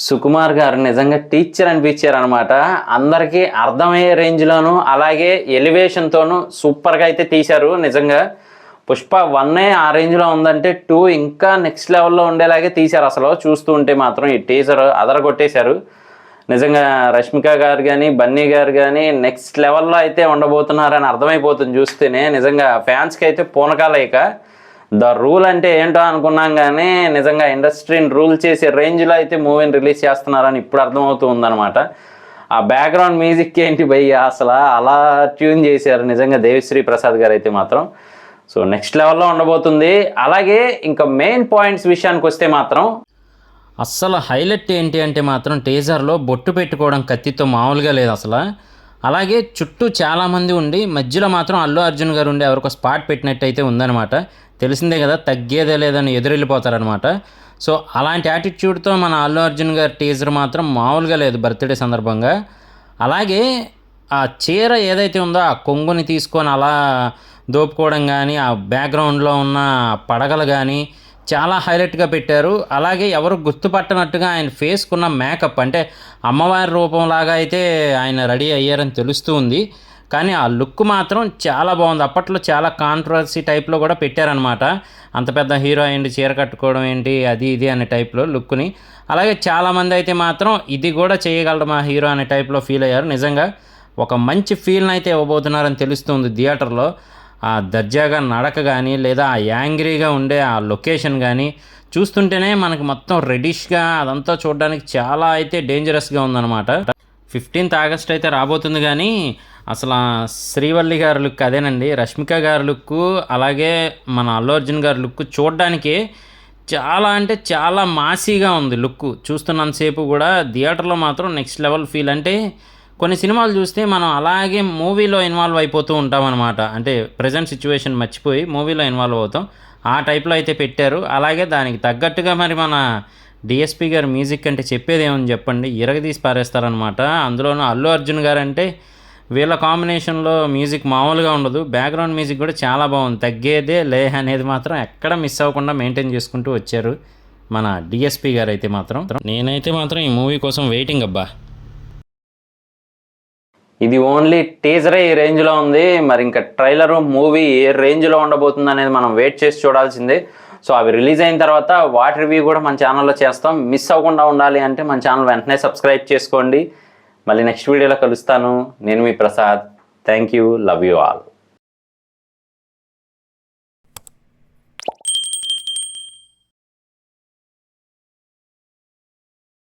సుకుమార్ గారు నిజంగా టీచర్ అనిపించారు అనమాట. అందరికీ అర్థమయ్యే రేంజ్లోను అలాగే ఎలివేషన్తోనూ సూపర్గా అయితే తీశారు. నిజంగా పుష్ప 1 ఆ రేంజ్లో ఉందంటే 2 ఇంకా నెక్స్ట్ లెవెల్లో ఉండేలాగే తీశారు. అసలు చూస్తూ ఉంటే మాత్రం ఈ టీజర్ అదరగొట్టేశారు. నిజంగా రష్మిక గారు కానీ బన్నీ గారు కానీ నెక్స్ట్ లెవెల్లో అయితే ఉండబోతున్నారని అర్థమైపోతుంది చూస్తేనే. నిజంగా ఫ్యాన్స్కి అయితే పూనకాలేక ద రూల్ అంటే ఏంటో అనుకున్నాం కానీ నిజంగా ఇండస్ట్రీని రూల్ చేసే రేంజ్లో అయితే మూవీని రిలీజ్ చేస్తున్నారని ఇప్పుడు అర్థమవుతూ ఉందన్నమాట. ఆ బ్యాక్గ్రౌండ్ మ్యూజిక్ ఏంటి భయ్య అసలు అలా ట్యూన్ చేశారు నిజంగా దేవిశ్రీ ప్రసాద్ గారు అయితే మాత్రం. సో నెక్స్ట్ లెవెల్లో ఉండబోతుంది. అలాగే ఇంకా మెయిన్ పాయింట్స్ విషయానికి వస్తే మాత్రం అస్సలు హైలైట్ ఏంటి అంటే మాత్రం టీజర్లో బొట్టు పెట్టుకోవడం కత్తితో మామూలుగా లేదు అసలు. అలాగే చుట్టూ చాలామంది ఉండి మధ్యలో మాత్రం అల్లు అర్జున్ గారు ఉండి ఎవరికో స్పాట్ పెట్టినట్టు అయితే ఉందన్నమాట. తెలిసిందే కదా, తగ్గేదే లేదని ఎదురెళ్ళిపోతారనమాట. సో అలాంటి యాటిట్యూడ్తో మన అల్లు అర్జున్ గారి టీజర్ మాత్రం మామూలుగా లేదు బర్త్డే సందర్భంగా. అలాగే ఆ చీర ఏదైతే ఉందో ఆ కొంగుని తీసుకొని అలా దోపుకోవడం కానీ, ఆ బ్యాక్గ్రౌండ్లో ఉన్న పడగలు కానీ చాలా హైలైట్గా పెట్టారు. అలాగే ఎవరు గుర్తుపట్టనట్టుగా ఆయన ఫేస్కున్న మేకప్ అంటే అమ్మవారి రూపంలాగా అయితే ఆయన రెడీ అయ్యారని తెలుస్తూ ఉంది. కానీ ఆ లుక్ మాత్రం చాలా బాగుంది. అప్పట్లో చాలా కాంట్రవర్సీ టైప్లో కూడా పెట్టారనమాట. అంత పెద్ద హీరో అయ్యండి చీర కట్టుకోవడం ఏంటి అది ఇది అనే టైప్లో లుక్ని. అలాగే చాలామంది అయితే మాత్రం ఇది కూడా చేయగలరు మా హీరో అనే టైప్లో ఫీల్ అయ్యారు. నిజంగా ఒక మంచి ఫీల్ని అయితే ఇవ్వబోతున్నారని తెలుస్తుంది థియేటర్లో. ఆ దర్జాగా నడక కానీ లేదా ఆ యాంగ్రీగా ఉండే ఆ లొకేషన్ కానీ చూస్తుంటేనే మనకు మొత్తం రెడిష్గా అదంతా చూడడానికి చాలా అయితే డేంజరస్గా ఉందన్నమాట. 15th ఆగస్ట్ అయితే రాబోతుంది. కానీ అసలు శ్రీవల్లి గారి లుక్ అదేనండి, రష్మిక గారి లుక్ అలాగే మన అల్లు అర్జున్ గారి లుక్ చూడడానికి చాలా అంటే చాలా మాసీగా ఉంది లుక్. చూస్తున్నంతసేపు కూడా థియేటర్లో మాత్రం నెక్స్ట్ లెవెల్ ఫీల్. అంటే కొన్ని సినిమాలు చూస్తే మనం అలాగే మూవీలో ఇన్వాల్వ్ అయిపోతూ ఉంటామన్నమాట. అంటే ప్రజెంట్ సిచ్యువేషన్ మర్చిపోయి మూవీలో ఇన్వాల్వ్ అవుతాం. ఆ టైప్లో అయితే పెట్టారు. అలాగే దానికి తగ్గట్టుగా మరి మన డిఎస్పి గారు మ్యూజిక్ అంటే చెప్పేది ఏమని చెప్పండి, ఇరగదీసి పారేస్తారనమాట. అందులోనూ అల్లు అర్జున్ గారు అంటే వీళ్ళ కాంబినేషన్లో మ్యూజిక్ మామూలుగా ఉండదు. బ్యాక్గ్రౌండ్ మ్యూజిక్ కూడా చాలా బాగుంది. తగ్గేదే లే అనేది మాత్రం ఎక్కడ మిస్ అవ్వకుండా మెయింటైన్ చేసుకుంటూ వచ్చారు మన డిఎస్పి గారు అయితే మాత్రం. నేనైతే మాత్రం ఈ మూవీ కోసం వెయిటింగ్ అబ్బా. ఇది ఓన్లీ టీజరే ఈ రేంజ్లో ఉంది. మరి ఇంకా ట్రైలరు మూవీ ఏ రేంజ్లో ఉండబోతుంది అనేది మనం వెయిట్ చేసి చూడాల్సిందే. సో అవి రిలీజ్ అయిన తర్వాత వాటి రివ్యూ కూడా మన ఛానల్లో చేస్తాం. మిస్ అవ్వకుండా ఉండాలి అంటే మన ఛానల్ వెంటనే సబ్స్క్రైబ్ చేసుకోండి. మళ్ళీ నెక్స్ట్ వీడియోలో కలుస్తాను. నేను మీ Prasad. Thank you. Love you all.